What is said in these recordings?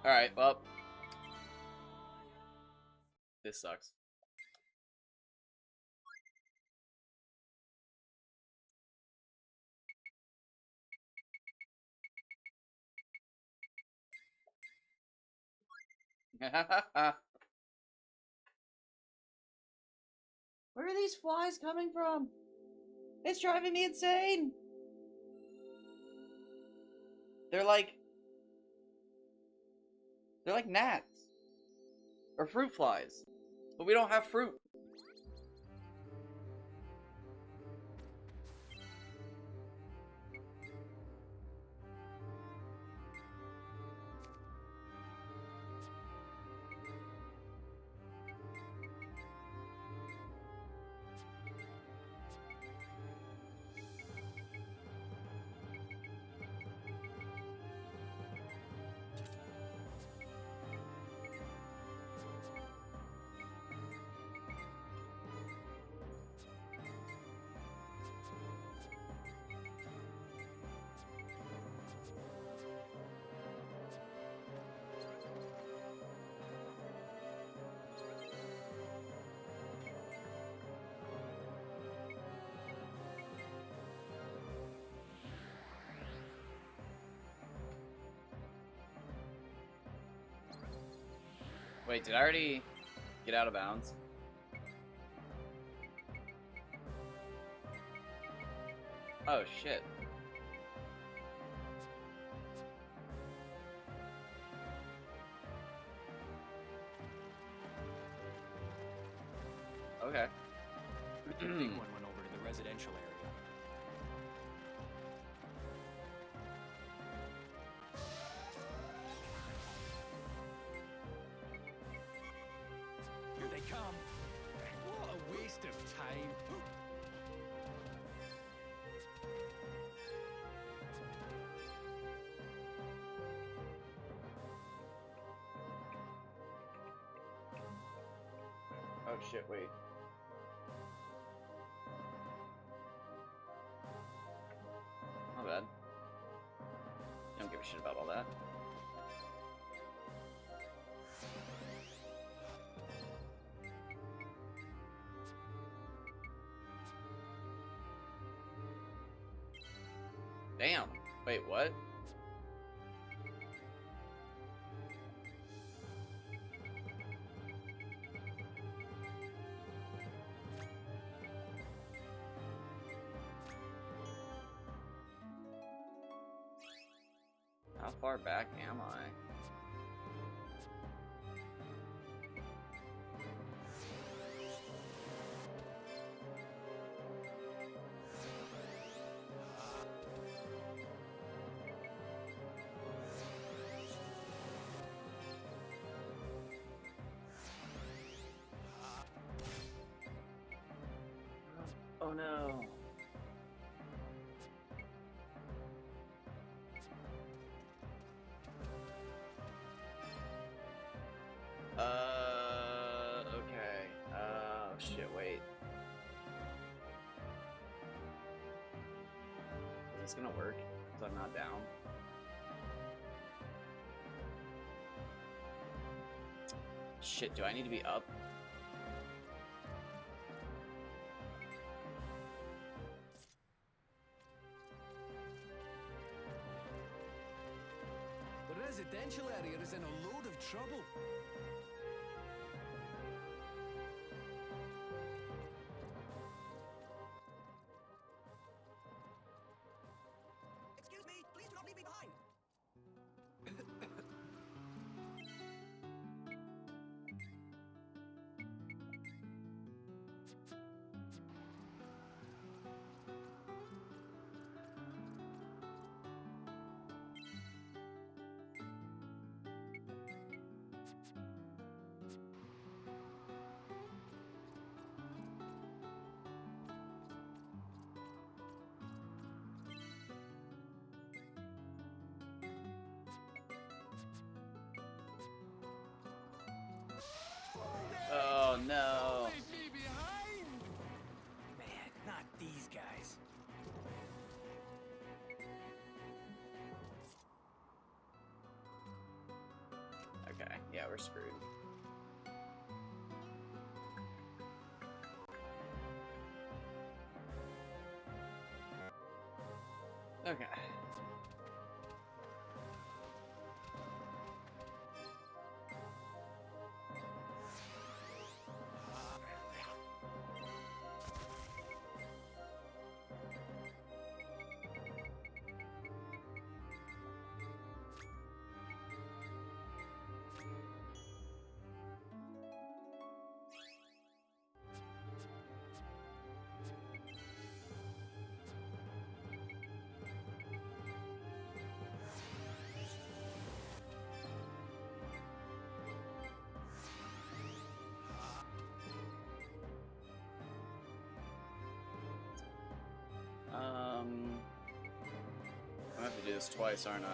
Alright, well. This sucks. Where are these flies coming from? It's driving me insane! They're like gnats. Or fruit flies. But we don't have fruit. Wait, did I already get out of bounds? Oh, shit. Okay. The big one went over to the residential area. Here they come. What a waste of time. Oh shit, wait. Not bad. Don't give a shit about all that. Damn. Wait, what? How far back am I? Oh no. Okay. Oh shit, wait. Is this gonna work? So I'm not down? Shit, do I need to be up? The residential area is in a load of trouble. Excuse me, please do not leave me behind. Oh no. Leave me behind! Man, not these guys. Yeah, we're screwed. Okay. I'm gonna have to do this twice, aren't I?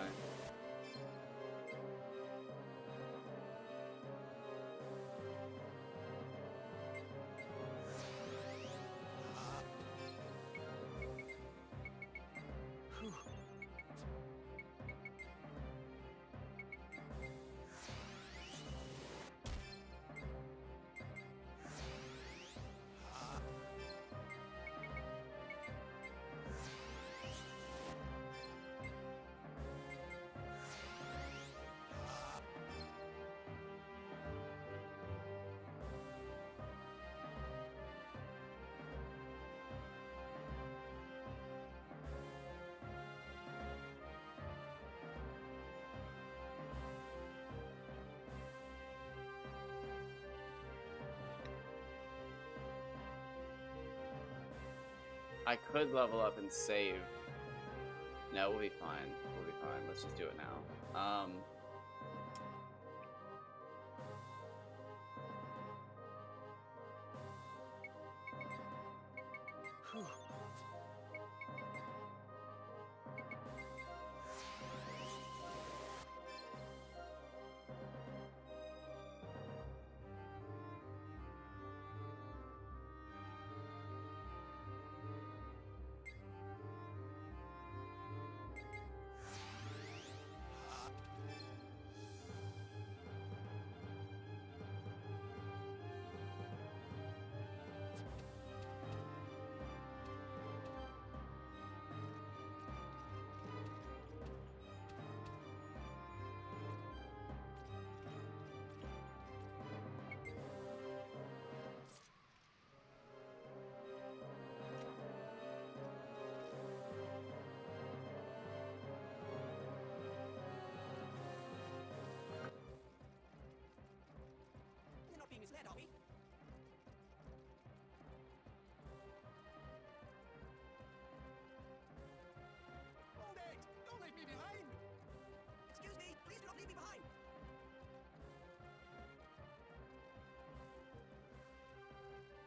I could level up and save. No, we'll be fine. We'll be fine. Let's just do it now. We're not being misled, are we? Hold it! Don't leave me behind! Excuse me, please do not leave me behind!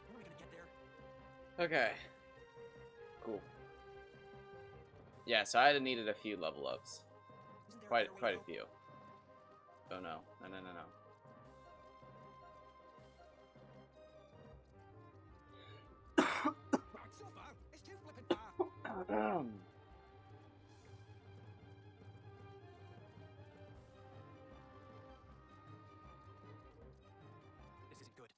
When are we gonna get there? Okay. Cool. Yeah, so I'd have needed a few level ups. Isn't there a better way Quite to a go? few. Oh no. No, no, no, no. Not so far. It's too flippin' far. This isn't good.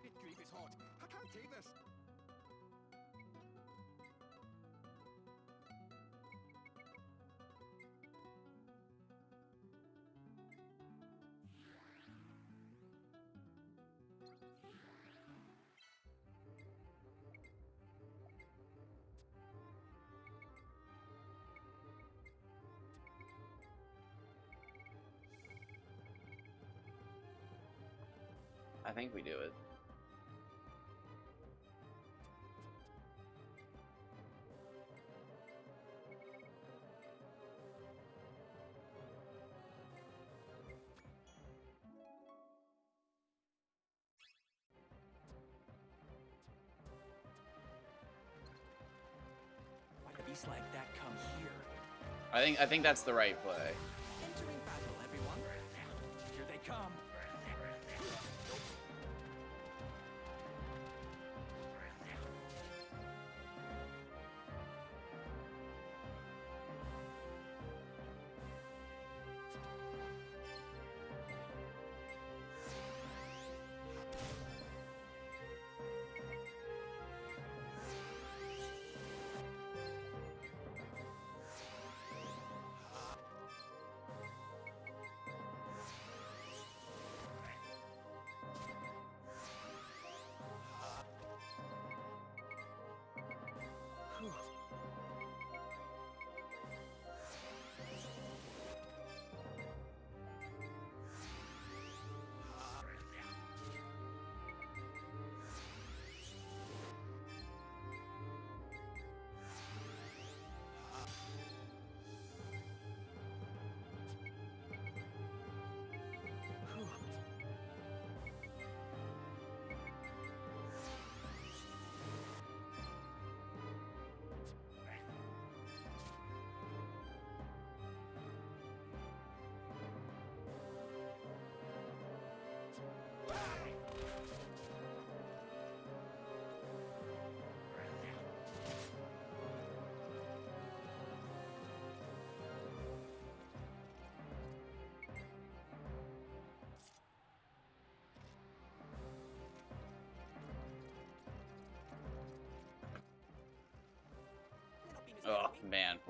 Good grief, it's hot. I can't take this. I think we do it. Why did a beast like that come here? I think that's the right play. Entering battle, everyone.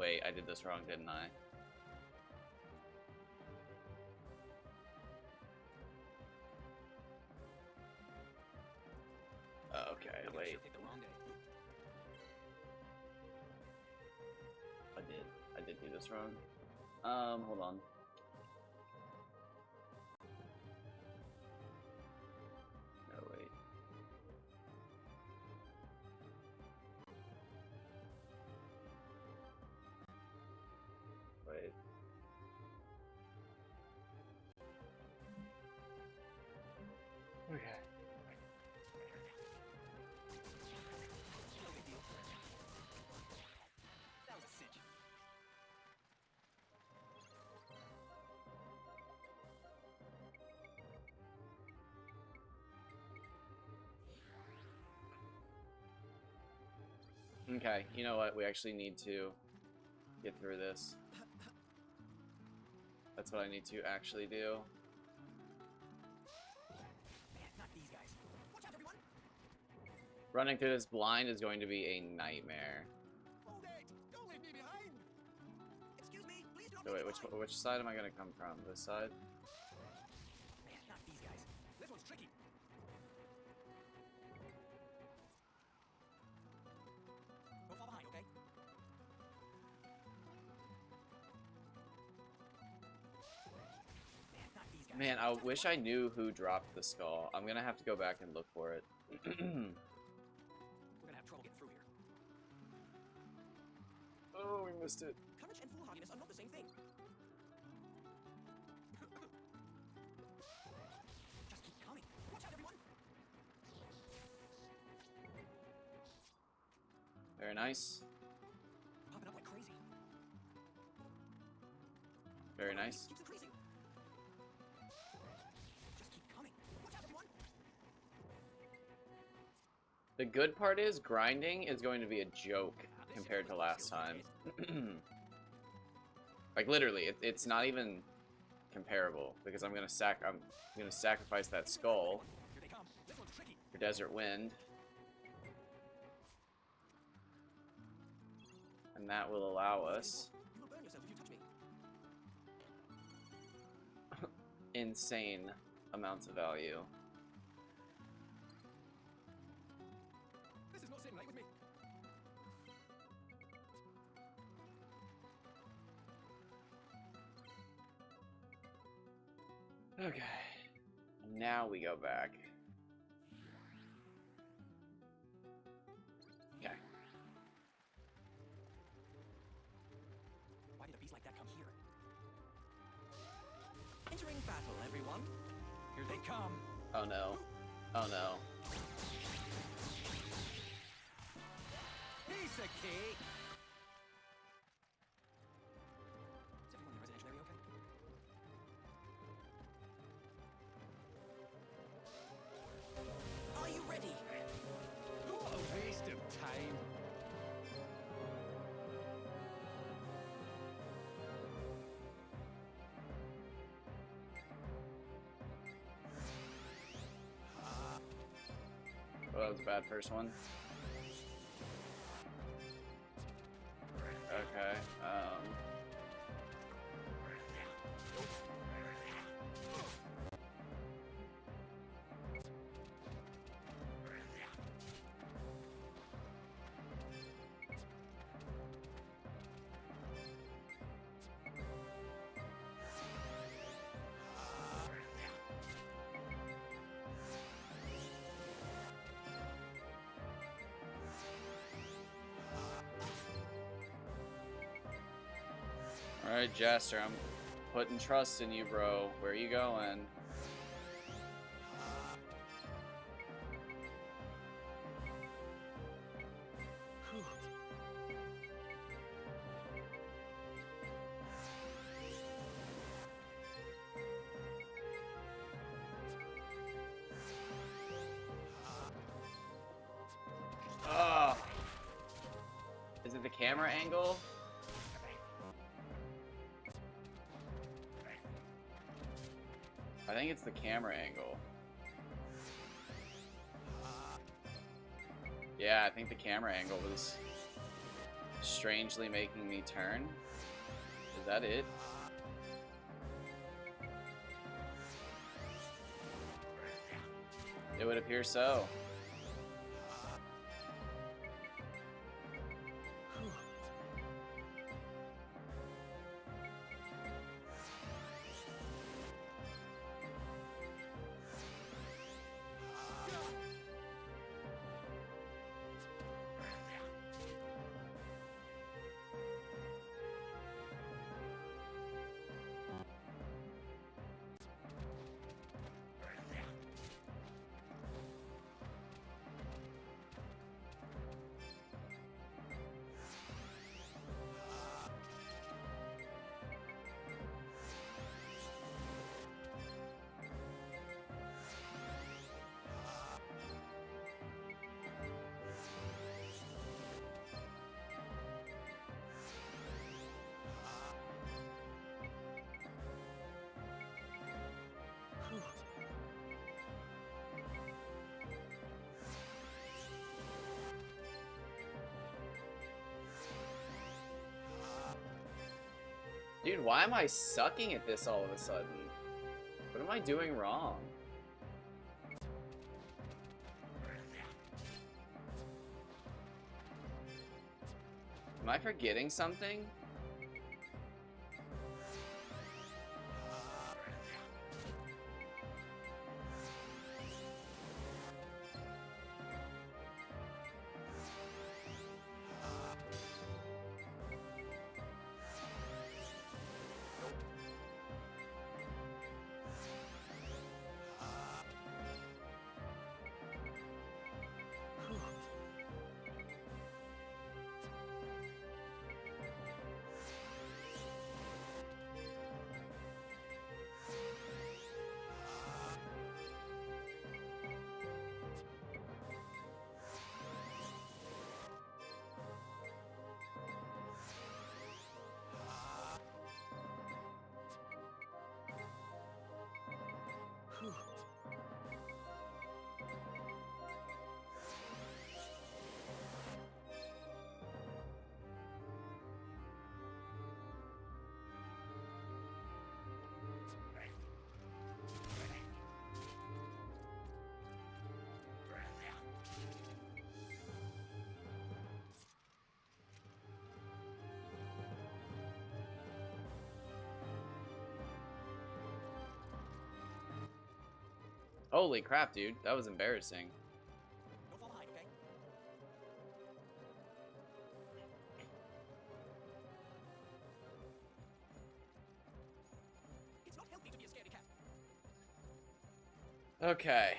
wait, I did this wrong, didn't I? Okay, wait. Picked the wrong day. I did do this wrong. Hold on. No, wait. Wait. Okay. No big deal. That was a cinch. Okay, you know what? We actually need to get through this. That's what I need to actually do. Man, not these guys. Watch out, everyone! Running through this blind is going to be a nightmare. Hold it! Don't leave me behind! Excuse me, please do not So leave wait, me behind! which side am I gonna come from? This side? Man, not these guys. This one's tricky. Don't fall behind, okay? Man, not these guys. Man, I wish I knew who dropped the skull. I'm gonna have to go back and look for it. We're gonna have trouble getting through here. Oh, we missed it. Courage and foolhardiness are not the same thing. Just keep coming. Watch out, everyone! Very nice. Popping up like crazy. Very nice. Keeps increasing. Just keep coming. Watch out, everyone! The good part is grinding is going to be a joke compared to last time. Like literally, it's not even comparable because I'm gonna sacrifice that skull Here they come. This one's tricky. for Desert Wind, and that will allow us You will burn yourself if you touch me. insane amounts of value. This is not sitting right with me. Okay, now we go back. Okay. Why did a beast like that come here? Entering battle, everyone. Here they come. Oh no. Oh no. Piece of cake. Is everyone in the residential area okay? Are you ready? What a waste of time. Oh, that was a bad first one. Okay, Alright, Jester, I'm putting trust in you, bro. Where are you going? Ah! Is it the camera angle? I think it's the camera angle. Yeah, I think the camera angle was strangely making me turn. Is that it? It would appear so. Dude, why am I sucking at this all of a sudden? What am I doing wrong? Am I forgetting something? Holy crap, dude. That was embarrassing. Don't fall behind, okay? It's not healthy to be a scaredy cat. Okay.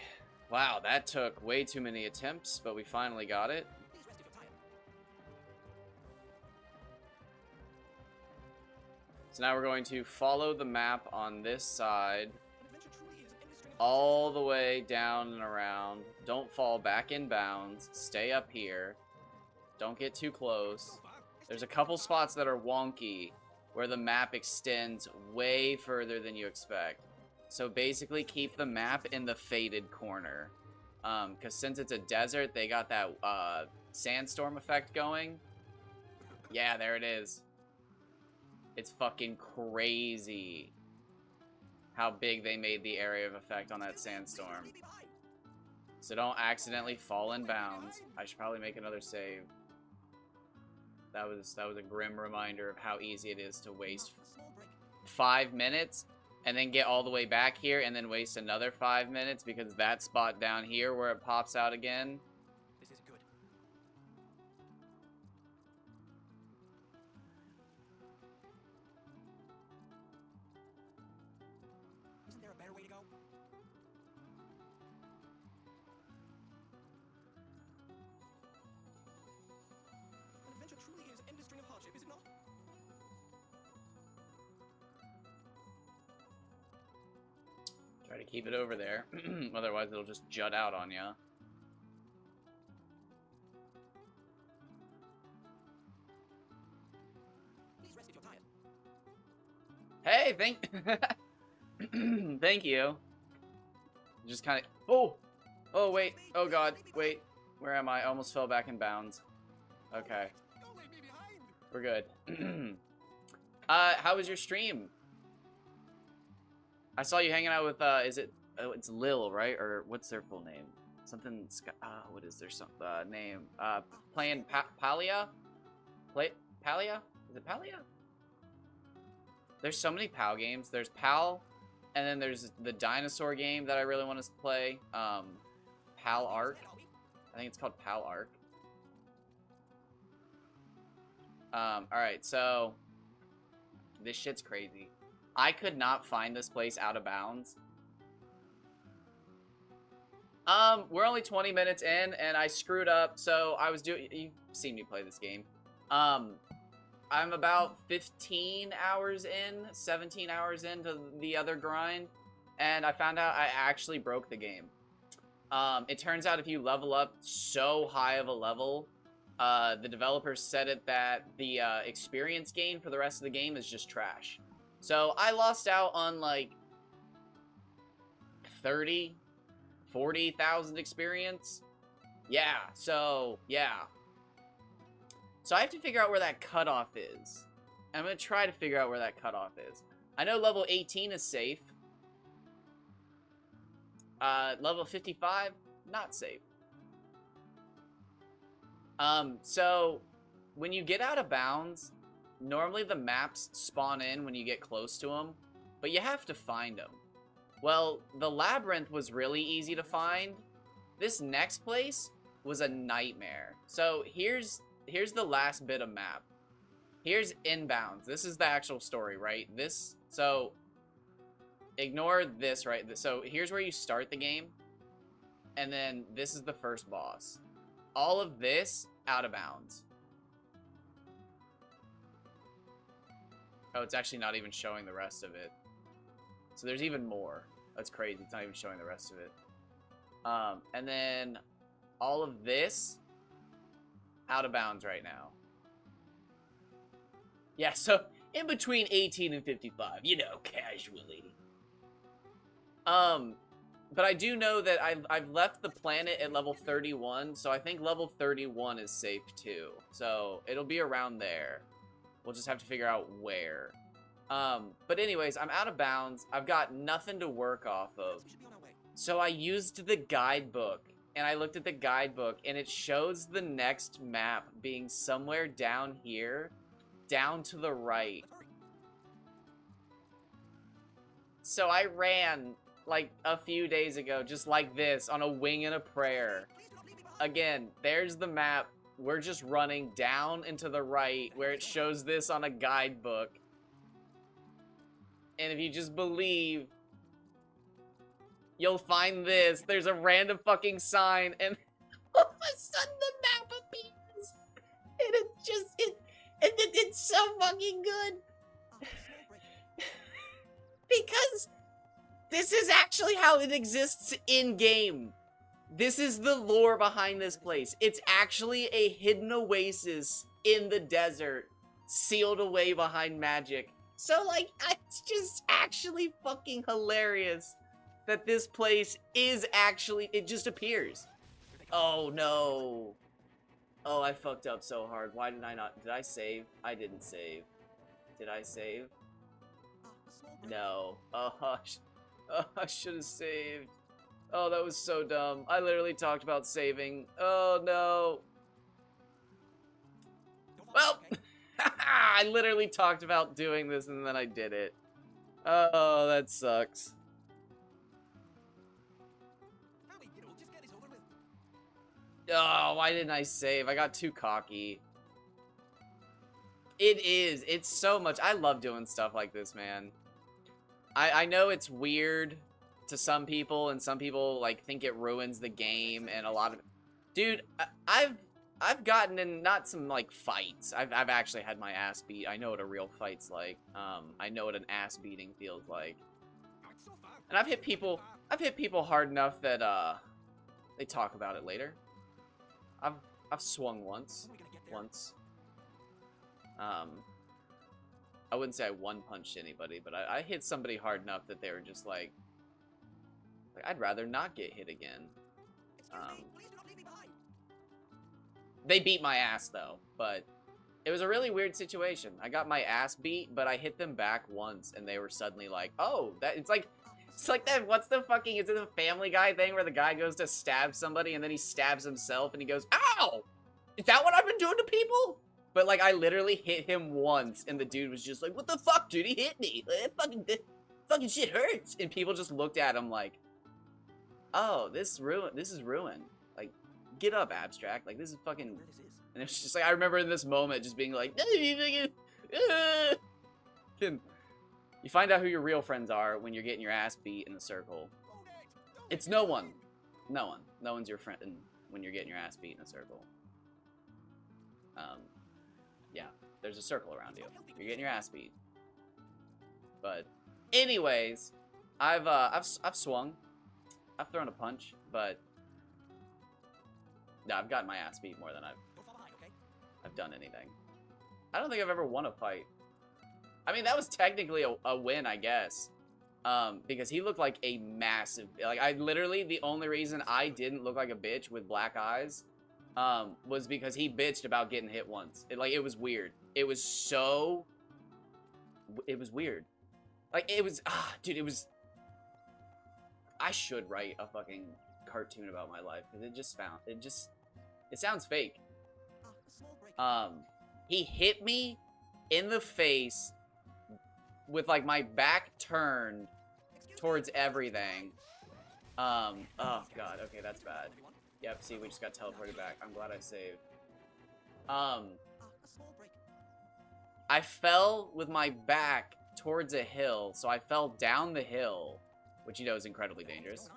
Wow, that took way too many attempts, but we finally got it. Please rest if you're tired. So now we're going to follow the map on this side An adventure truly is an endless string of all the way down and around. Don't fall back in bounds. Stay up here. Don't get too close. There's a couple spots that are wonky where the map extends way further than you expect. So basically keep the map in the faded corner. Because since it's a desert, they got that sandstorm effect going. Yeah, there it is. It's fucking crazy how big they made the area of effect on that sandstorm. Leave me behind. So don't accidentally fall in bounds. I should probably make another save. That was a grim reminder of how easy it is to waste A small break. 5 minutes and then get all the way back here and then waste another 5 minutes because that spot down here where it pops out again. This isn't good. Isn't there a better way to go? An adventure truly is an endless string of hardship, is it not? Try to keep it over there. Otherwise it'll just jut out on ya. Please rest if you're tired. Hey, thank you. Just kind of. Oh wait. Oh god. Wait. Where am I? I almost fell back in bounds. Okay. Don't leave me behind. We're good. How was your stream? I saw you hanging out with, is it, oh, it's Lil, right? Or what's their full name? Something, what is their name? Playing Palia? Palia? Is it Palia? There's so many PAL games. There's PAL, and then there's the dinosaur game that I really want to play. PAL Arc. I think it's called PAL Arc. Alright, so this shit's crazy. I could not find this place out of bounds. We're only 20 minutes in, and I screwed up, so I was doing... You've seen me play this game. I'm about 15 hours in, 17 hours into the other grind, and I found out I actually broke the game. It turns out if you level up so high of a level, the developers said it that the experience gain for the rest of the game is just trash. So I lost out on like 30, 40,000 experience. Yeah, so yeah. So I have to figure out where that cutoff is. I'm going to try to figure out where that cutoff is. I know level 18 is safe. Level 55, not safe. So when you get out of bounds, normally the maps spawn in when you get close to them, but you have to find them. Well, the labyrinth was really easy to find. This next place was a nightmare. So here's the last bit of map. Here's inbounds. This is the actual story, right? So ignore this, right? So here's where you start the game, and then this is the first boss. All of this out of bounds. Oh, it's actually not even showing the rest of it. So there's even more. That's crazy. It's not even showing the rest of it. And then all of this out of bounds right now. Yeah, so in between 18 and 55, you know, casually. But I do know that I've left the planet at level 31, so I think level 31 is safe too. So it'll be around there. We'll just have to figure out where. But anyways, I'm out of bounds. I've got nothing to work off of. So I used the guidebook, and I looked at the guidebook, and it shows the next map being somewhere down here, down to the right. So I ran like a few days ago, just like this, on a wing and a prayer. Again, there's the map. We're just running down and to the right where it shows this on a guidebook. And if you just believe, you'll find this. There's a random fucking sign, and all of a sudden the map appears. And it's so fucking good. Because this is actually how it exists in-game. This is the lore behind this place. It's actually a hidden oasis in the desert, sealed away behind magic. So, like, it's just actually fucking hilarious that this place is actually, it just appears. Oh, no. Oh, I fucked up so hard. Why did I not, did I save? I didn't save. Did I save? No. Oh, I should have saved. Oh, that was so dumb. I literally talked about saving. Oh, no. Well, I literally talked about doing this and then I did it. Oh, that sucks. Oh, why didn't I save? I got too cocky. It is. It's so much. I love doing stuff like this, man. I know it's weird to some people, and some people like think it ruins the game, and a lot of... Dude, I've gotten in not some like fights. I've actually had my ass beat. I know what a real fight's like. I know what an ass beating feels like. And I've hit people hard enough that they talk about it later. I've swung once. I wouldn't say I one-punched anybody, but I hit somebody hard enough that they were just like I'd rather not get hit again. They beat my ass though, but It was a really weird situation. I got my ass beat, but I hit them back once, and they were suddenly like, "Oh, that it's like that. What's the fucking? Is it a Family Guy thing where the guy goes to stab somebody and then he stabs himself and he goes, "Ow! Is that what I've been doing to people?" But like, I literally hit him once, and the dude was just like, "What the fuck, dude? He hit me. Fucking shit hurts." And people just looked at him like, "Oh, this is ruin. Like, get up, Abstract. Like, this is fucking." Where this is. And it's just like, I remember in this moment just being like, you find out who your real friends are when you're getting your ass beat in a circle. It's no one. No one. No one's your friend when you're getting your ass beat in a circle. Yeah, there's a circle around you. You're getting your ass beat. But anyways, I've swung. I've thrown a punch, but no, I've gotten my ass beat more than I've done anything. I don't think I've ever won a fight. I mean, that was technically a win, I guess. Because he looked like a massive... Like, I literally, the only reason I didn't look like a bitch with black eyes was because he bitched about getting hit once. It was weird. It was so... It was weird. Like, it was... dude, it was... I should write a fucking cartoon about my life, because it sounds fake. He hit me in the face with like my back turned towards everything. Oh god, okay, that's bad. Yep, see, we just got teleported back. I'm glad I saved. I fell with my back towards a hill, so I fell down the hill, which you know is incredibly dangerous.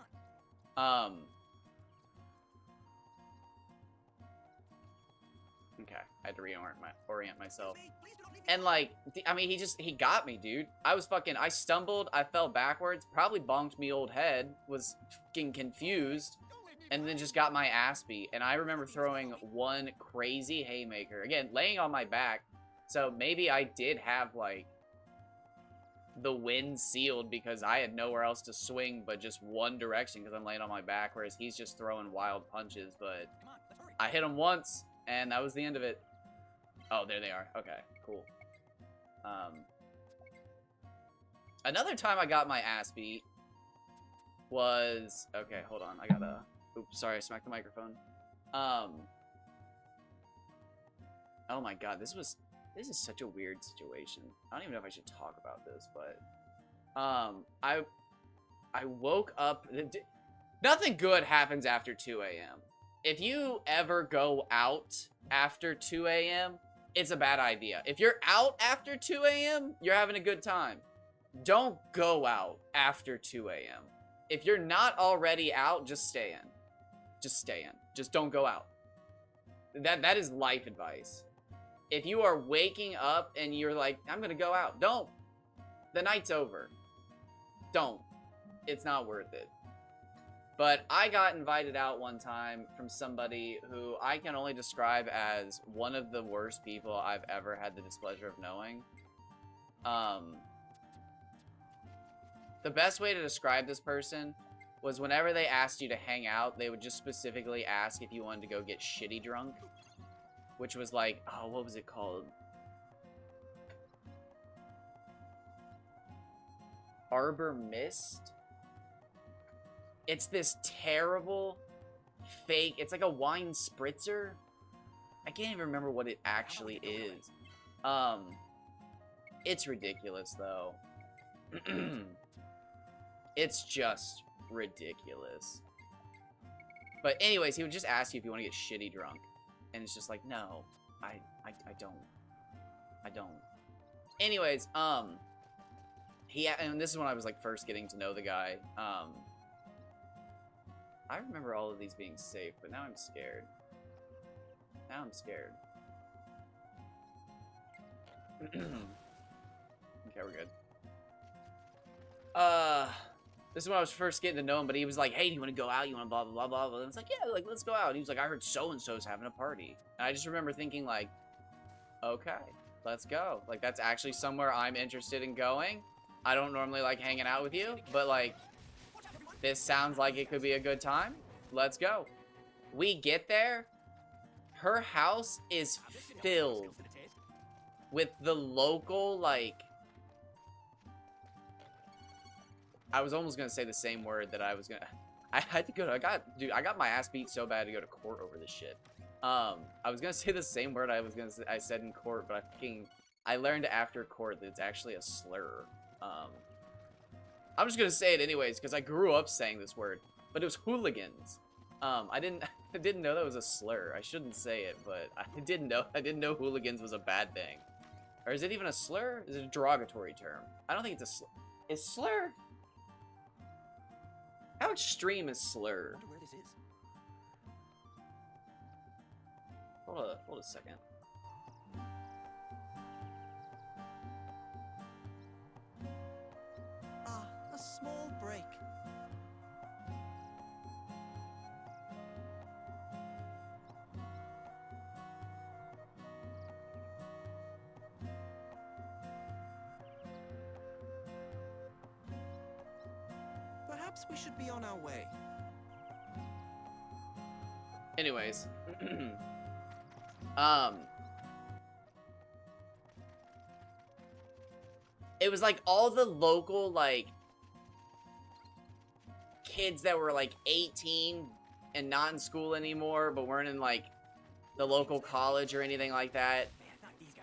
Okay, I had to reorient myself. And like, I mean, he got me, dude. I stumbled, I fell backwards, probably bonked me old head, was fucking confused, and then just got my ass beat. And I remember throwing one crazy haymaker, again, laying on my back, so maybe I did have, like, the wind sealed because I had nowhere else to swing but just one direction because I'm laying on my back, whereas he's just throwing wild punches. But I hit him once, and that was the end of it. Oh, there they are. Okay, cool. Another time I got my ass beat was... Okay, hold on. I gotta... Oops, sorry, I smacked the microphone. Oh my god, this is such a weird situation. I don't even know if I should talk about this, but... I woke up... Nothing good happens after 2 a.m. If you ever go out after 2 a.m., it's a bad idea. If you're out after 2 a.m., you're having a good time. Don't go out after 2 a.m. If you're not already out, just stay in. Just stay in. Just don't go out. That is life advice. If you are waking up and you're like, I'm gonna go out, don't. The night's over. Don't. It's not worth it. But I got invited out one time from somebody who I can only describe as one of the worst people I've ever had the displeasure of knowing. The best way to describe this person was whenever they asked you to hang out, they would just specifically ask if you wanted to go get shitty drunk. Which was like, oh, what was it called? Arbor Mist? It's this terrible, fake, it's like a wine spritzer. I can't even remember what it actually is. It's ridiculous, though. It's just ridiculous. But anyways, he would just ask you if you want to get shitty drunk. And it's just like, no, I don't. Anyways, and this is when I was like first getting to know the guy. I remember all of these being safe, but now I'm scared. Now I'm scared. Okay, we're good. This is when I was first getting to know him, but he was like, hey, do you want to go out? You want to blah, blah, blah, blah, blah. And I was like, yeah, like, let's go out. And he was like, I heard so-and-so's having a party. And I just remember thinking, like, okay, let's go. Like, that's actually somewhere I'm interested in going. I don't normally like hanging out with you, but, like, this sounds like it could be a good time. Let's go. We get there. Her house is filled with the local, like, I was almost gonna say the same word that I was gonna, I had to go to, I got my ass beat so bad to go to court over this shit. I was gonna say the same word I said in court, but I learned after court that it's actually a slur. I'm just gonna say it anyways, because I grew up saying this word, but it was hooligans. I didn't know that was a slur. I shouldn't say it, but I didn't know hooligans was a bad thing. Or is it even a slur? Is it a derogatory term? I don't think it's a slur. Is slur? How extreme is slur? I wonder where this is. Hold a second. Ah, a small break. Perhaps we should be on our way. Anyways, it was like all the local, like, kids that were like 18 and not in school anymore, but weren't in like the local college or anything like that,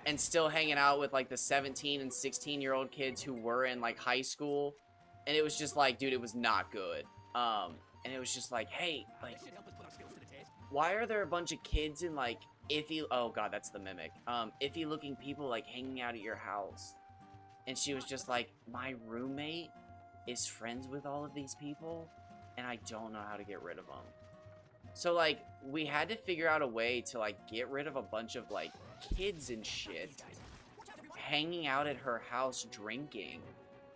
and still hanging out with like the 17 and 16-year-old kids who were in like high school. And it was just like, dude, it was not good. And it was just like, hey, like, why are there a bunch of kids in like iffy, oh god, that's the mimic, iffy looking people like hanging out at your house? And she was just like, my roommate is friends with all of these people, and I don't know how to get rid of them. So like, we had to figure out a way to like get rid of a bunch of like kids and shit hanging out at her house drinking,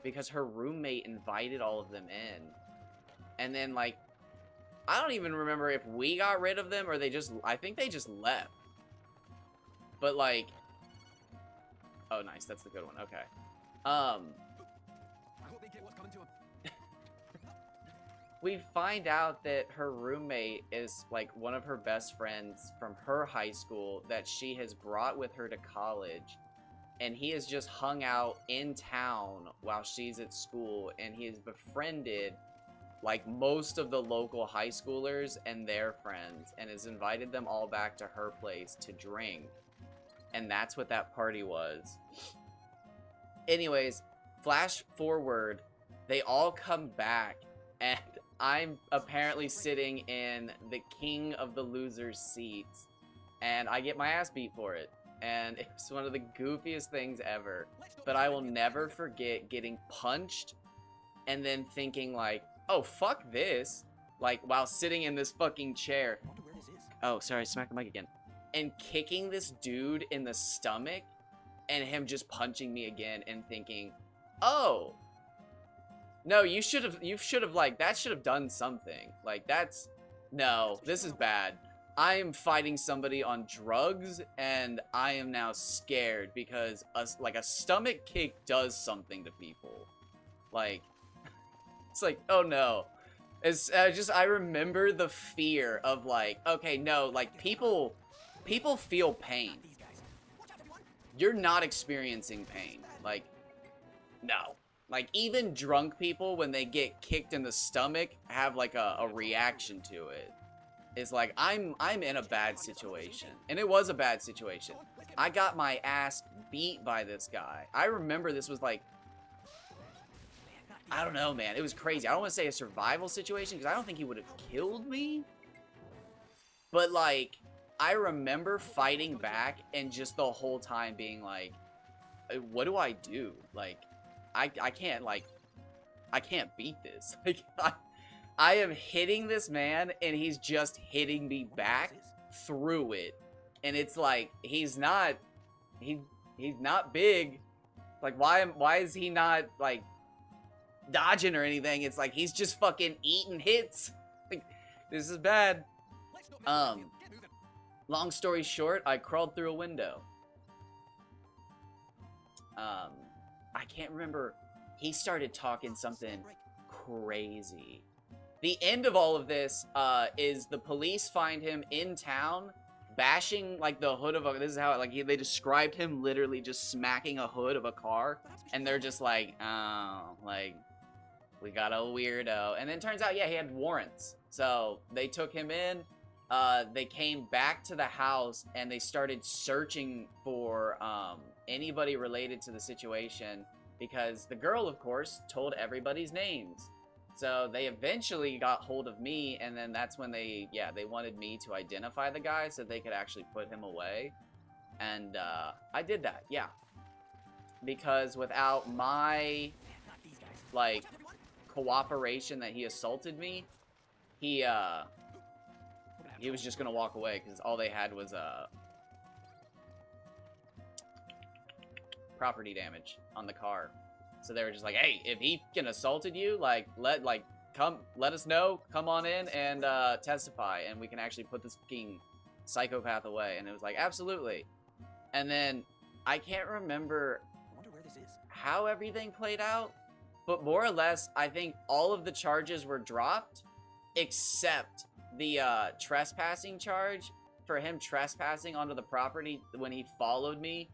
because her roommate invited all of them in. And then, like, I don't even remember if we got rid of them or I think they just left. But, like, oh, nice, that's the good one, okay. I hope they get what's coming to them. We find out that her roommate is, like, one of her best friends from her high school that she has brought with her to college. And he has just hung out in town while she's at school, and he has befriended like most of the local high schoolers and their friends, and has invited them all back to her place to drink. And that's what that party was. Anyways, flash forward, they all come back, and I'm apparently sitting in the king of the losers seats, and I get my ass beat for it. And it was one of the goofiest things ever. But I will never forget getting punched and then thinking like, oh, fuck this. Like, while sitting in this fucking chair. I wonder where this is. Oh, sorry, smack the mic again. And kicking this dude in the stomach and him just punching me again and thinking, oh, no, you should have, like, that should have done something. Like, no, this is bad. I am fighting somebody on drugs, and I am now scared because a stomach kick does something to people. Like, it's like, oh no. I remember the fear of like, okay, no, like people feel pain. You're not experiencing pain. Like, no. Like, even drunk people, when they get kicked in the stomach, have like a reaction to it. It's like, I'm in a bad situation. And it was a bad situation. I got my ass beat by this guy. I remember this was like, I don't know, man. It was crazy. I don't want to say a survival situation, because I don't think he would have killed me. But, like, I remember fighting back and just the whole time being like, what do I do? Like, I can't, like, I can't beat this. Like, I am hitting this man, and he's just hitting me back through it. And it's like, he's not big. Like, why is he not, like, dodging or anything? It's like, he's just fucking eating hits. Like, this is bad. Long story short, I crawled through a window. I can't remember. He started talking something crazy. The end of all of this is the police find him in town, bashing like the hood of a, this is how like they described him literally just smacking a hood of a car, and they're just like, oh, like, we got a weirdo. And then it turns out, yeah, he had warrants, so they took him in. They came back to the house and they started searching for anybody related to the situation, because the girl, of course, told everybody's names. So they eventually got hold of me, and then that's when they wanted me to identify the guy so they could actually put him away. And I did that, yeah. Because without my, like, cooperation that he assaulted me, he was just gonna walk away, because all they had was property damage on the car. So they were just like, hey, if he can assaulted you, like, let us know, come on in and testify, and we can actually put this fucking psychopath away. And it was like, absolutely. And then I can't remember how everything played out, but more or less, I think all of the charges were dropped, except the trespassing charge for him trespassing onto the property when he followed me.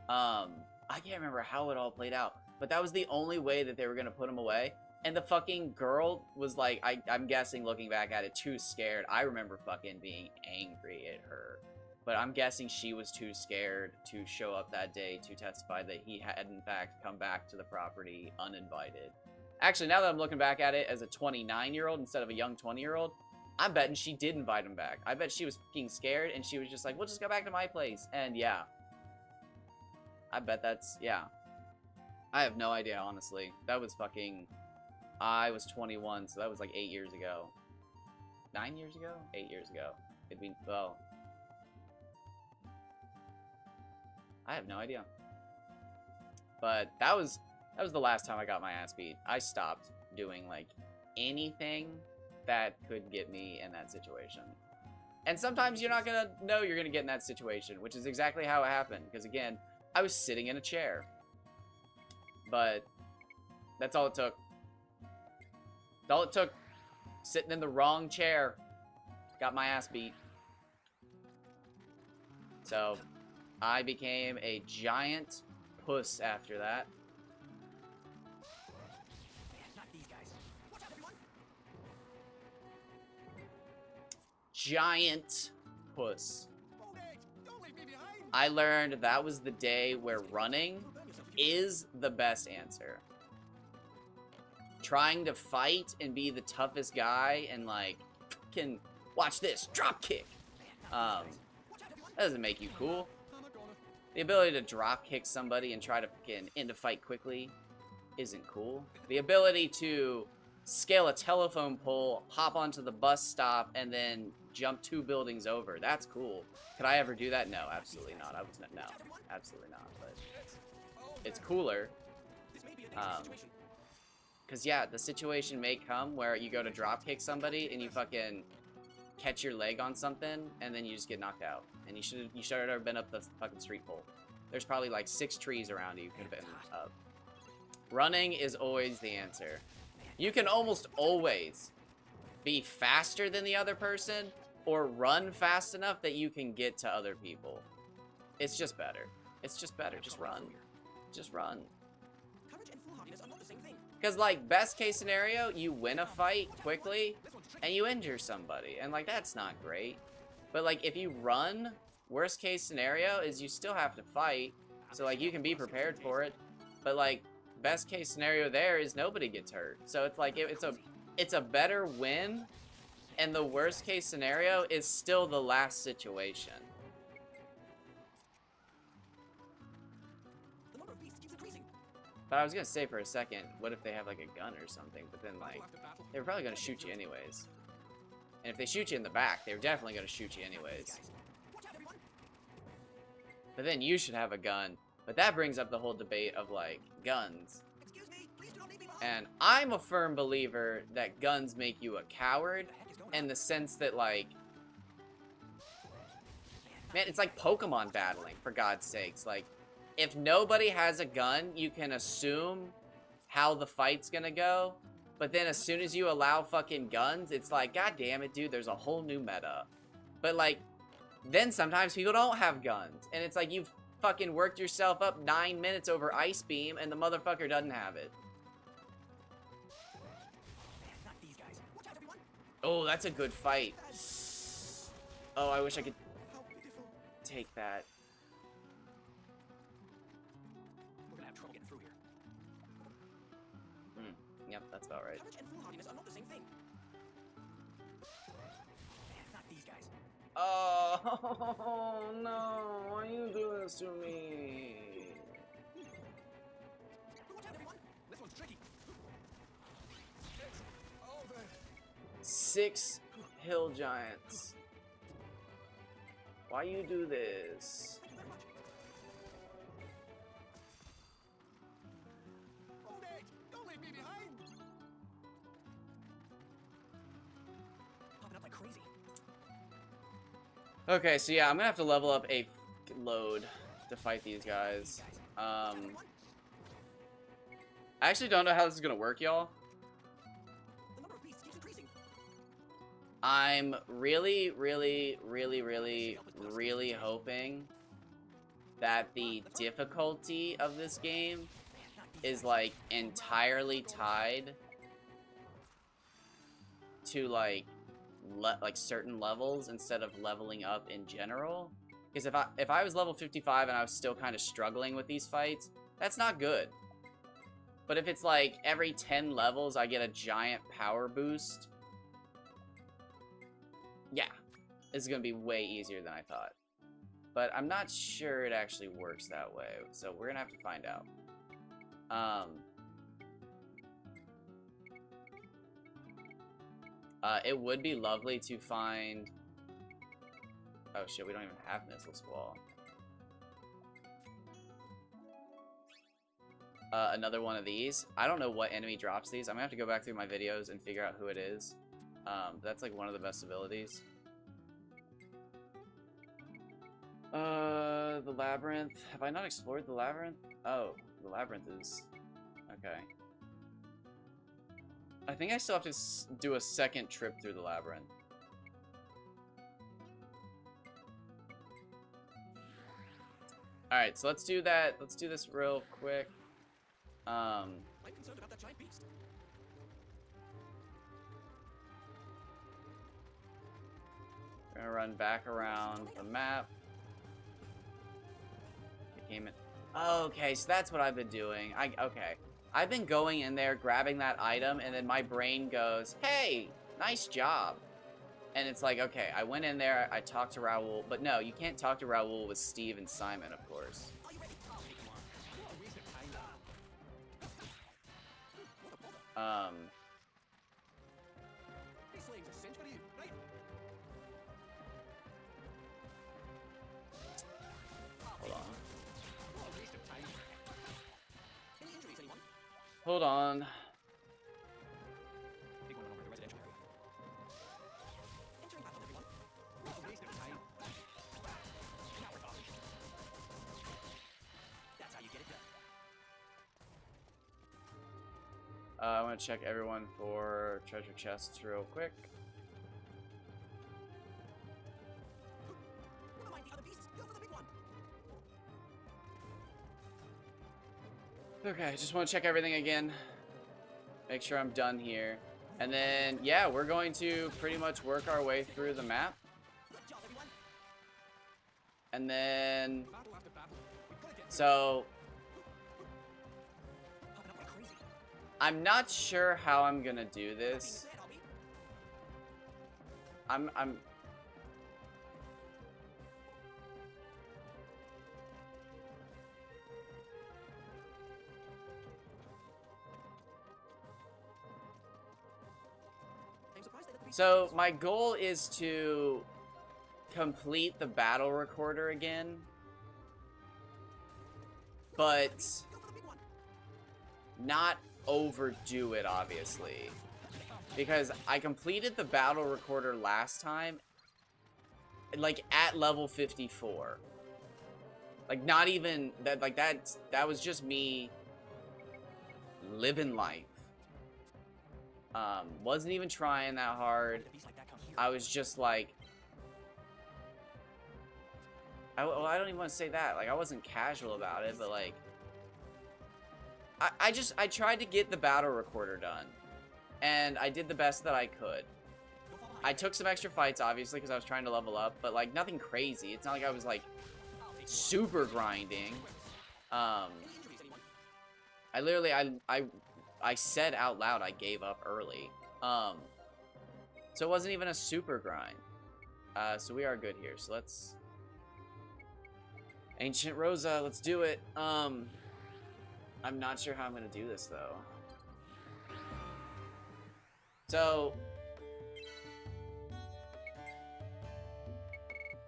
I can't remember how it all played out, but that was the only way that they were gonna put him away. And the fucking girl was like, I'm guessing looking back at it, too scared. I remember fucking being angry at her, but I'm guessing she was too scared to show up that day to testify that he had in fact come back to the property uninvited. Actually, now that I'm looking back at it as a 29-year-old instead of a young 20-year-old, I'm betting she did invite him back. I bet she was fucking scared and she was just like, we'll just go back to my place. And yeah, I bet that's, yeah. I have no idea, honestly. That was fucking, I was 21, so that was like 8 years ago. 9 years ago? 8 years ago. It'd be, well, I have no idea. But that was the last time I got my ass beat. I stopped doing like anything that could get me in that situation. And sometimes you're not gonna know you're gonna get in that situation, which is exactly how it happened. Because again, I was sitting in a chair. But that's all it took. That's all it took. Sitting in the wrong chair. Got my ass beat. So I became a giant puss after that. Giant puss. I learned that was the day where running is the best answer. Trying to fight and be the toughest guy and like, can watch this drop kick. That doesn't make you cool. The ability to drop kick somebody and try to end a fight quickly isn't cool. The ability to scale a telephone pole, hop onto the bus stop, and then jump 2 buildings over, that's cool. Could I ever do that? No, absolutely not. I was no, absolutely not. But it's cooler. Cause yeah, the situation may come where you go to drop kick somebody and you fucking catch your leg on something and then you just get knocked out. And you should have been up the fucking street pole. There's probably like 6 trees around you. You could have been up. Running is always the answer. You can almost always be faster than the other person or run fast enough that you can get to other people. It's just better. It's just better. Just run. Just run. Because, like, best case scenario, you win a fight quickly and you injure somebody. And, like, that's not great. But, like, if you run, worst case scenario is you still have to fight. So, like, you can be prepared for it. But, like, best case scenario there is nobody gets hurt. So, it's like, it's a better win. And the worst case scenario is still the last situation. But I was gonna say for a second, what if they have like a gun or something? But then like, they were probably gonna shoot you anyways. And if they shoot you in the back, they're definitely gonna shoot you anyways. But then you should have a gun. But that brings up the whole debate of like guns. And I'm a firm believer that guns make you a coward, in the sense that like, man, it's like Pokemon battling, for God's sakes. Like, if nobody has a gun, you can assume how the fight's gonna go. But then as soon as you allow fucking guns, it's like, God damn it, dude, there's a whole new meta. But like, then sometimes people don't have guns. And it's like you've fucking worked yourself up 9 minutes over Ice Beam and the motherfucker doesn't have it. Man, not these guys. Watch out, everyone! Oh, that's a good fight. Oh, I wish I could How beautiful! take that. We're gonna have trouble getting through here. Yep, that's about right. Courage and foolhardiness are not the same thing. Man, not these guys. Oh, no. Why you do this to me? Watch out, everyone! This one's tricky. It's over. 6 hill giants. Why you do this? Thank you very much. Hold it! Don't leave me behind! Popping up like crazy. Okay, so yeah, I'm gonna have to level up a load to fight these guys. Watch out, everyone! I actually don't know how this is gonna work, y'all. The number of beasts keeps increasing. I'm really hoping that the difficulty of this game Man, not these is like entirely tied to like certain levels instead of leveling up in general. Because if I was level 55 and I was still kind of struggling with these fights, that's not good. But if it's like every 10 levels I get a giant power boost, yeah, this is gonna be way easier than I thought. But I'm not sure it actually works that way, so we're gonna have to find out. It would be lovely to find... Oh shit, we don't even have Missile Squall. Another one of these. I don't know what enemy drops these. I'm gonna have to go back through my videos and figure out who it is. That's like one of the best abilities. The Labyrinth. Have I not explored the Labyrinth? Oh, the Labyrinth is... Okay. I think I still have to do a second trip through the Labyrinth. Alright, so let's do that. Let's do this real quick. I'm concerned about that giant beast. We're gonna run back around the map. Became it. Okay, so that's what I've been doing. Okay. I've been going in there, grabbing that item, and then my brain goes, hey, nice job. And it's like, okay, I went in there, I talked to Raoul, but no, you can't talk to Raoul with Steve and Simon, of course. Are you ready? Come on. What a waste of time. These slaves are cinch for you, right? Hold on. What a waste of time. Any injuries, anyone? Hold on. Big one went over the residential area. Entering battle, everyone. What a waste of time. Now we're talking. That's how you get it done. I'm gonna check everyone for treasure chests real quick. Never mind the other beasts. Go for the big one. Okay, just want to check everything again. Make sure I'm done here. And then, yeah, we're going to pretty much work our way through the map. Good job, everyone. And then, Battle after battle. We gotta get so popping up like crazy. I'm not sure how I'm gonna do this. Being dead, are we? I'm I'm surprised that the beast- So my goal is to complete the battle recorder again, but Go for the big one. not overdo it, obviously. Because I completed the battle recorder last time, like, at level 54. Like, not even, that was just me living life. Wasn't even trying that hard. A beast like that come here. I was just like, Well, I don't even want to say that. Like, I wasn't casual about it, but like, I tried to get the battle recorder done, and I did the best that I could. I took some extra fights, obviously, because I was trying to level up, but like nothing crazy. It's not like I was like super grinding. I literally, I said out loud I gave up early. So it wasn't even a super grind. So we are good here. So let's Ancient Rosa, let's do it. I'm not sure how I'm gonna do this though. So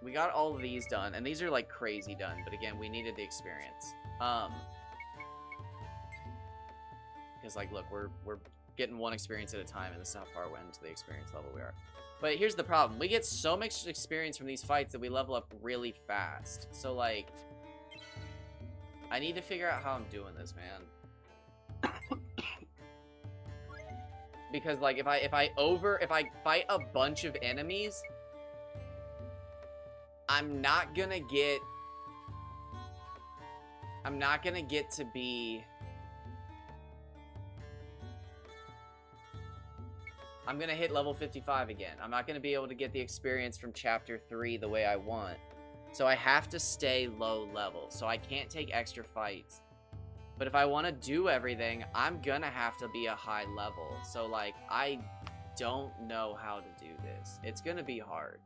we got all of these done, and these are like crazy done, but again, we needed the experience. Because like, look, we're getting one experience at a time, and this is how far we're into the experience level we are. But here's the problem: we get so much experience from these fights that we level up really fast. So like, I need to figure out how I'm doing this, man. Because like, if I fight a bunch of enemies, I'm not gonna get to be. I'm gonna hit level 55 again. I'm not gonna be able to get the experience from chapter 3 the way I want. So I have to stay low level. So I can't take extra fights. But if I want to do everything, I'm gonna have to be a high level. So like, I don't know how to do this. It's gonna be hard.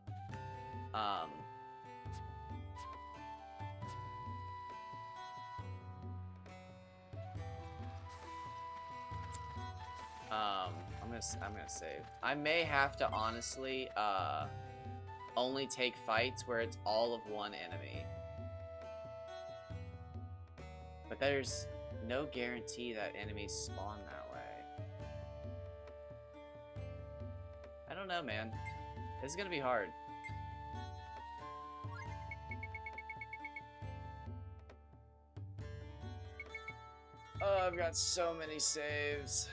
I'm gonna save. I may have to honestly only take fights where it's all of one enemy. But there's no guarantee that enemies spawn that way. I don't know, man. This is gonna be hard. Oh, I've got so many saves.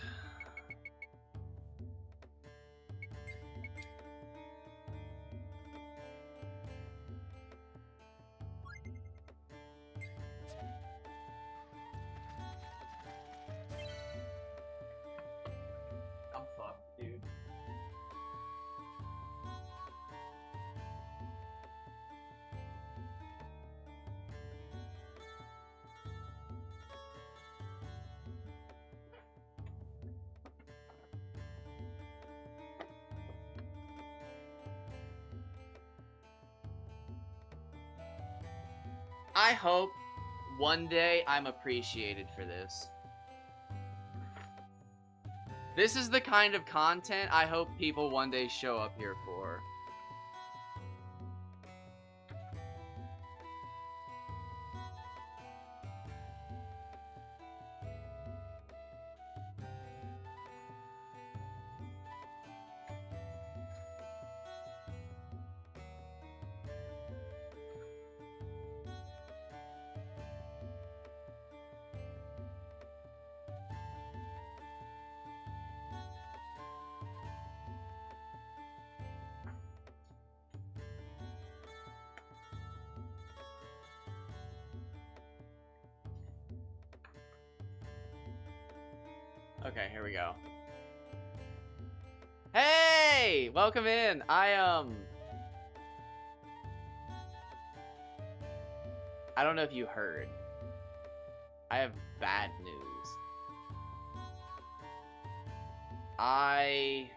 I'm fucked, dude. I hope one day I'm appreciated for this. This is the kind of content I hope people one day show up here for. Okay, here we go. Hey! Welcome in. I don't know if you heard. I have bad news. I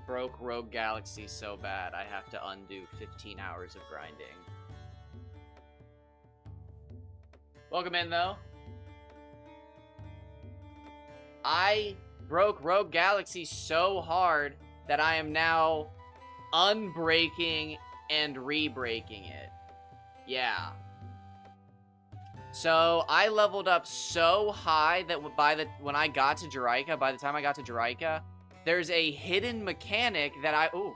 broke Rogue Galaxy so bad I have to undo 15 hours of grinding. Welcome in, though. I broke Rogue Galaxy so hard that I am now unbreaking and re-breaking it. Yeah. So I leveled up so high that when I got to Jiraika, by the time I got to Jiraika, there's a hidden mechanic that oh.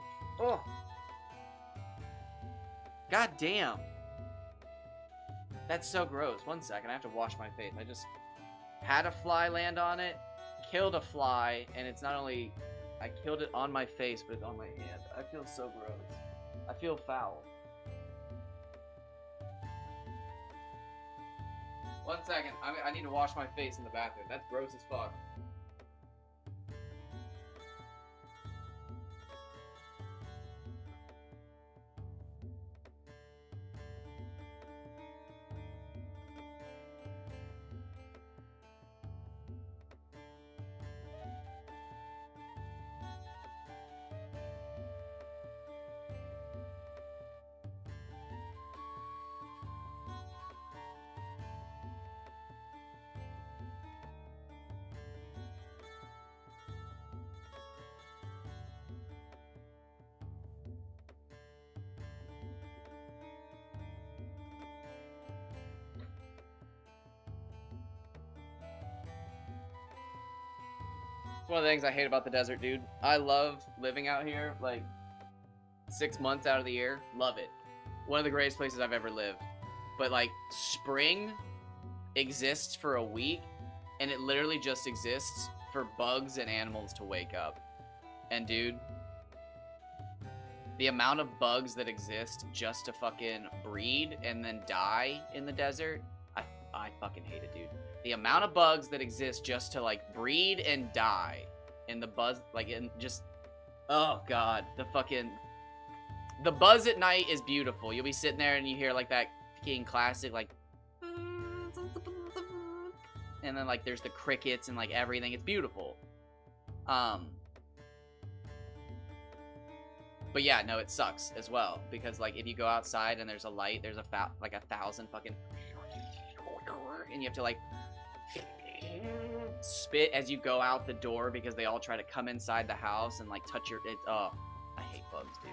God damn. That's so gross. 1 second, I have to wash my face. I just had a fly land on it, killed a fly, and it's not only I killed it on my face, but it's on my hand. I feel so gross. I feel foul. 1 second. I need to wash my face in the bathroom. That's gross as fuck. It's one of the things I hate about the desert, dude. I love living out here, like 6 months out of the year. Love it. One of the greatest places I've ever lived. But like spring exists for a week, and it literally just exists for bugs and animals to wake up. And dude, the amount of bugs that exist just to fucking breed and then die in the desert, I fucking hate it, dude. The amount of bugs that exist just to like breed and die in the buzz, like in just, oh god, the buzz at night is beautiful. You'll be sitting there and you hear like that fucking classic like, and then like there's the crickets and like everything. It's beautiful. But yeah, no, it sucks as well because like if you go outside and there's a light, there's like 1,000 fucking, and you have to like spit as you go out the door because they all try to come inside the house and like touch your. Oh, I hate bugs, dude.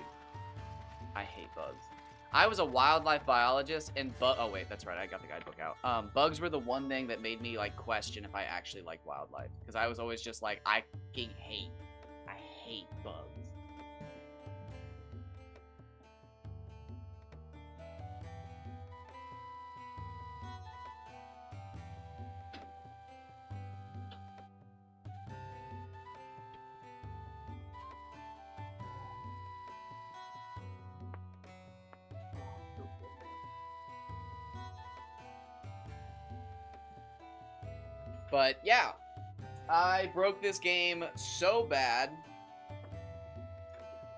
I hate bugs. I was a wildlife biologist and oh wait, that's right, I got the guidebook out. Bugs were the one thing that made me like question if I actually like wildlife because I was always just like I hate bugs. But yeah, I broke this game so bad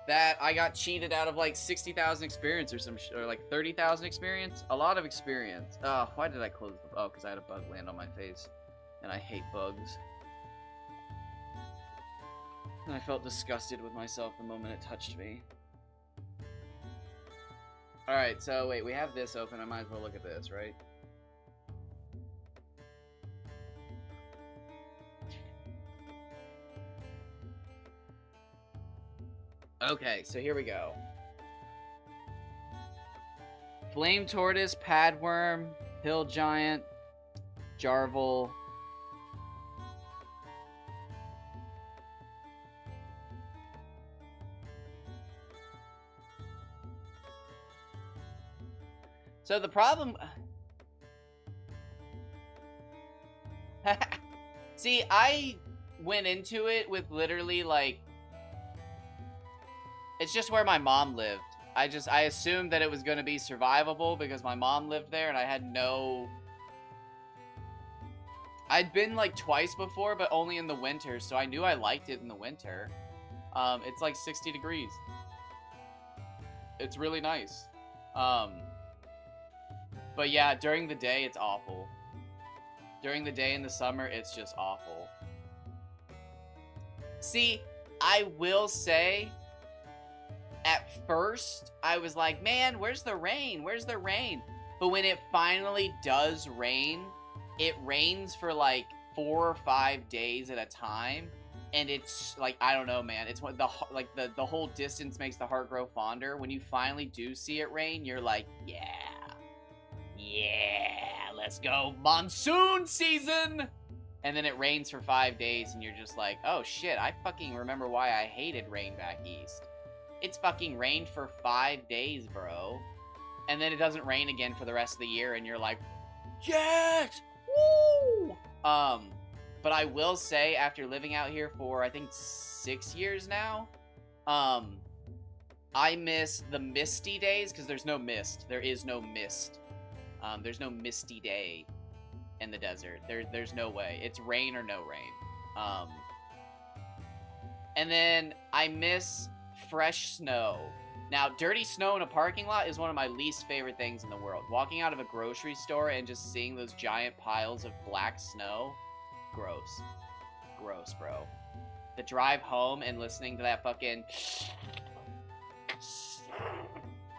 that I got cheated out of like 60,000 experience or some or like 30,000 experience. A lot of experience. Oh, why did I close the? Oh, because I had a bug land on my face, and I hate bugs. And I felt disgusted with myself the moment it touched me. All right, so wait, we have this open. I might as well look at this, right? Okay, so here we go. Flame Tortoise, Padworm, Hill Giant, Jarvel. So the problem... See, I went into it with literally like... It's just where my mom lived. I assumed that it was going to be survivable because my mom lived there and I had no... I'd been like twice before, but only in the winter, so I knew I liked it in the winter. It's like 60 degrees. It's really nice. But yeah, during the day, it's awful. During the day in the summer, it's just awful. See, I will say... At first, I was like, man, where's the rain? Where's the rain? But when it finally does rain, it rains for like 4 or 5 days at a time. And it's like, I don't know, man. It's what the whole distance makes the heart grow fonder. When you finally do see it rain, you're like, yeah, let's go monsoon season. And then it rains for 5 days and you're just like, oh shit, I fucking remember why I hated rain back east. It's fucking rained for 5 days, bro. And then it doesn't rain again for the rest of the year, and you're like, yes! Woo! But I will say, after living out here for, I think, 6 years now, I miss the misty days, because there's no mist. There is no mist. There's no misty day. in the desert. There's no way. It's rain or no rain. And then I miss fresh snow. Now, dirty snow in a parking lot is one of my least favorite things in the world. Walking out of a grocery store and just seeing those giant piles of black snow, gross. Gross, bro. The drive home and listening to that fucking...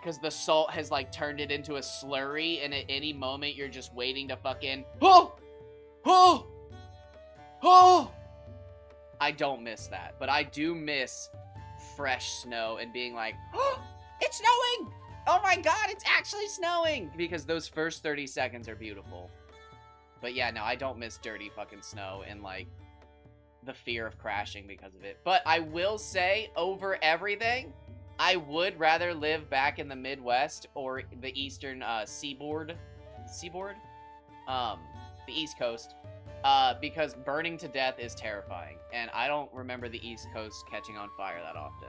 Because the salt has, like, turned it into a slurry, and at any moment you're just waiting to fucking... Oh! Oh! Oh! I don't miss that, but I do miss fresh snow and being like, oh, it's snowing! Oh my god, it's actually snowing! Because those first 30 seconds are beautiful. But yeah, no, I don't miss dirty fucking snow and, like, the fear of crashing because of it. But I will say, over everything, I would rather live back in the Midwest or the eastern seaboard. Seaboard? The East Coast. Because burning to death is terrifying. And I don't remember the East Coast catching on fire that often.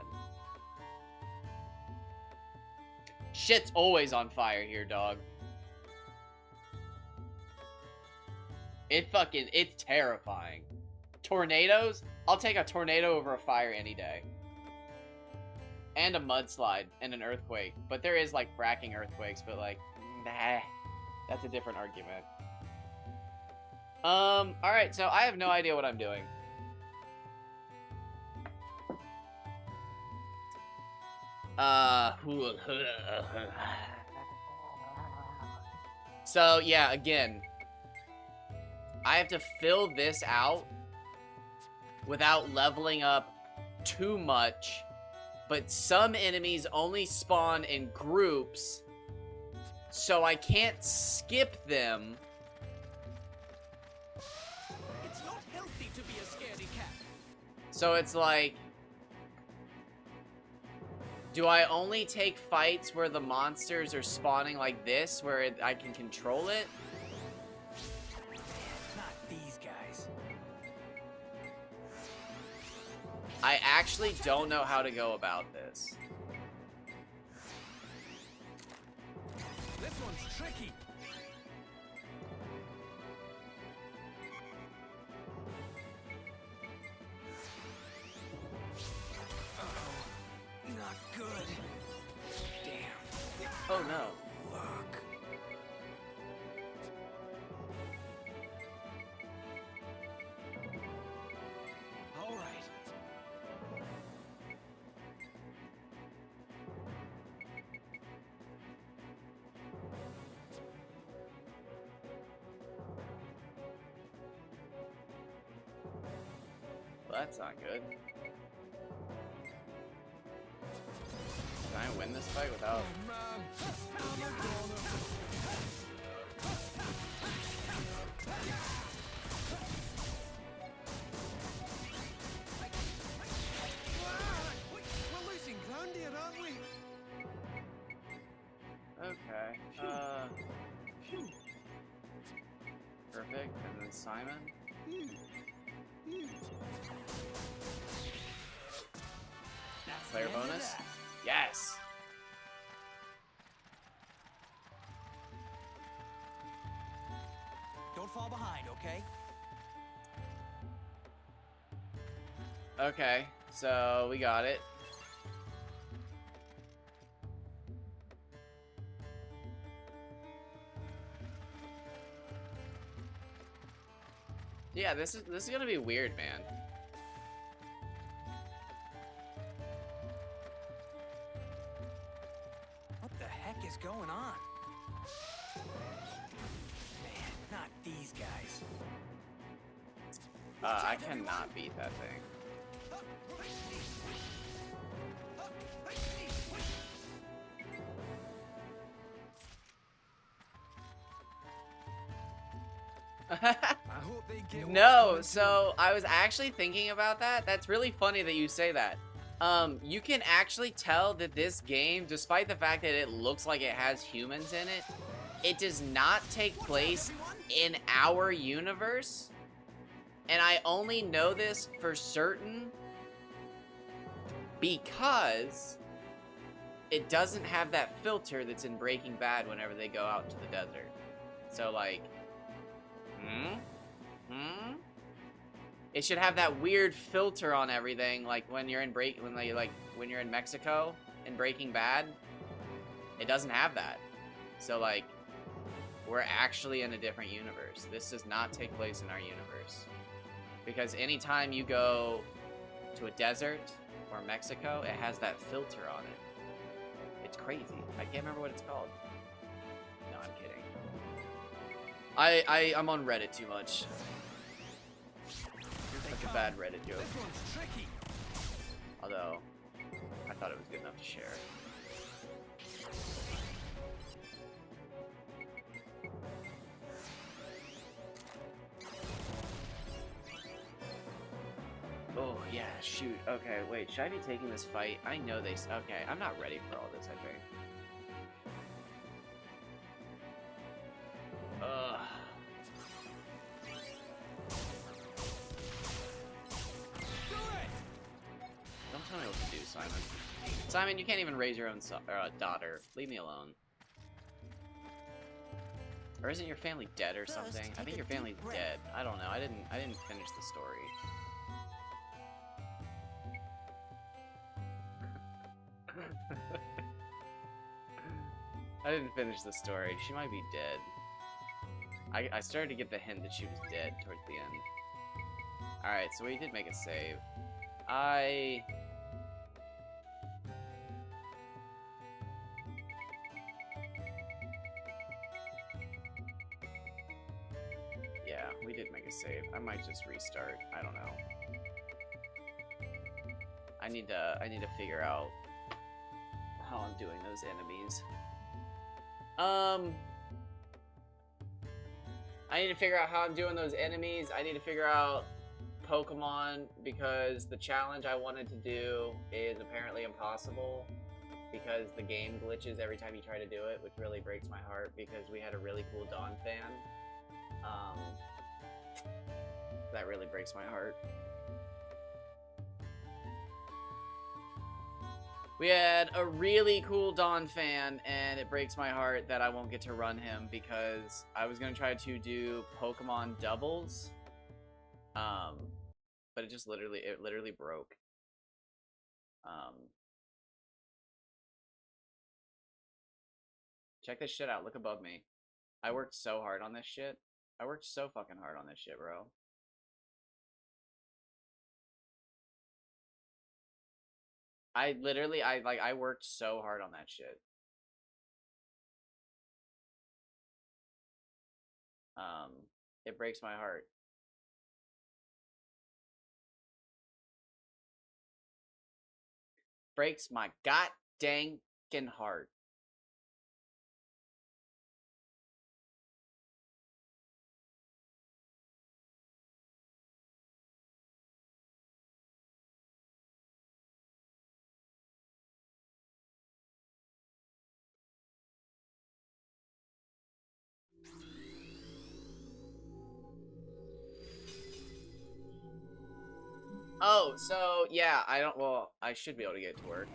Shit's always on fire here, dog. It's terrifying. Tornadoes? I'll take a tornado over a fire any day. And a mudslide and an earthquake. But there is, like, fracking earthquakes, but, like, nah. That's a different argument. Alright, so I have no idea what I'm doing. So, yeah, again, I have to fill this out without leveling up too much, but some enemies only spawn in groups, so I can't skip them. It's not healthy to be a scaredy cat. So it's like, do I only take fights where the monsters are spawning like this, where I can control it? Not these guys. I actually don't know how to go about this. This one's tricky. Not good. Damn. Oh no. Look. All right. Well, that's not good. Can I win this fight without... Oh man. You're gonna. We're losing ground here, aren't we? Okay, perfect, and then Simon. That's Player the end of bonus? that. Yes! Don't fall behind, okay? Okay, so we got it. Yeah, this is gonna be weird, man. What the heck is going on? Man, not these guys. I cannot beat that thing. I hope they get what's No, coming to so I was actually thinking about that. That's really funny that you say that. You can actually tell that this game, despite the fact that it looks like it has humans in it, it does not take place in our universe. And I only know this for certain because it doesn't have that filter that's in Breaking Bad whenever they go out into the desert. So, like, It should have that weird filter on everything, like when you're in when you're in Mexico in Breaking Bad. It doesn't have that. So like, we're actually in a different universe. This does not take place in our universe. Because anytime you go to a desert or Mexico, it has that filter on it. It's crazy. I can't remember what it's called. No, I'm kidding. I'm on Reddit too much. Such a bad Reddit joke. This one's tricky. Although, I thought it was good enough to share. Oh, yeah, shoot. Okay, wait, should I be taking this fight? I know they... Okay, I'm not ready for all this, I think. Ugh. Don't tell me what to do, Simon. Simon, you can't even raise your own daughter. Leave me alone. Or isn't your family dead or something? I think your family's dead. I don't know. I didn't finish the story. I didn't finish the story. She might be dead. I started to get the hint that she was dead towards the end. Alright, so we did make a save. Yeah, we did make a save. I might just restart. I don't know. I need to figure out how I'm doing those enemies. I need to figure out how I'm doing those enemies. I need to figure out Pokemon, because the challenge I wanted to do is apparently impossible because the game glitches every time you try to do it, which really breaks my heart because we had a really cool Dawn fan. That really breaks my heart. We had a really cool Dawn fan, and it breaks my heart that I won't get to run him because I was going to try to do Pokemon doubles. But it just literally broke. Check this shit out. Look above me. I worked so hard on this shit. I worked so fucking hard on this shit, bro. I worked so hard on that shit. It breaks my heart. Breaks my god dang heart. Oh, so yeah, I should be able to get to work.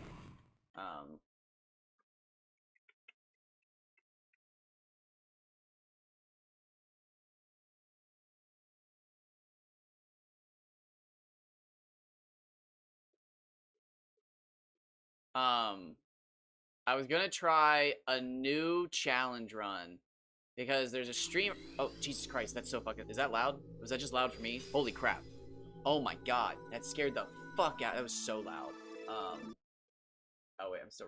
I was gonna try a new challenge run because there's a stream. Oh, Jesus Christ, that's so fucking. Is that loud? Was that just loud for me? Holy crap. Oh my god, that scared the fuck out. That was so loud. Oh wait, I'm still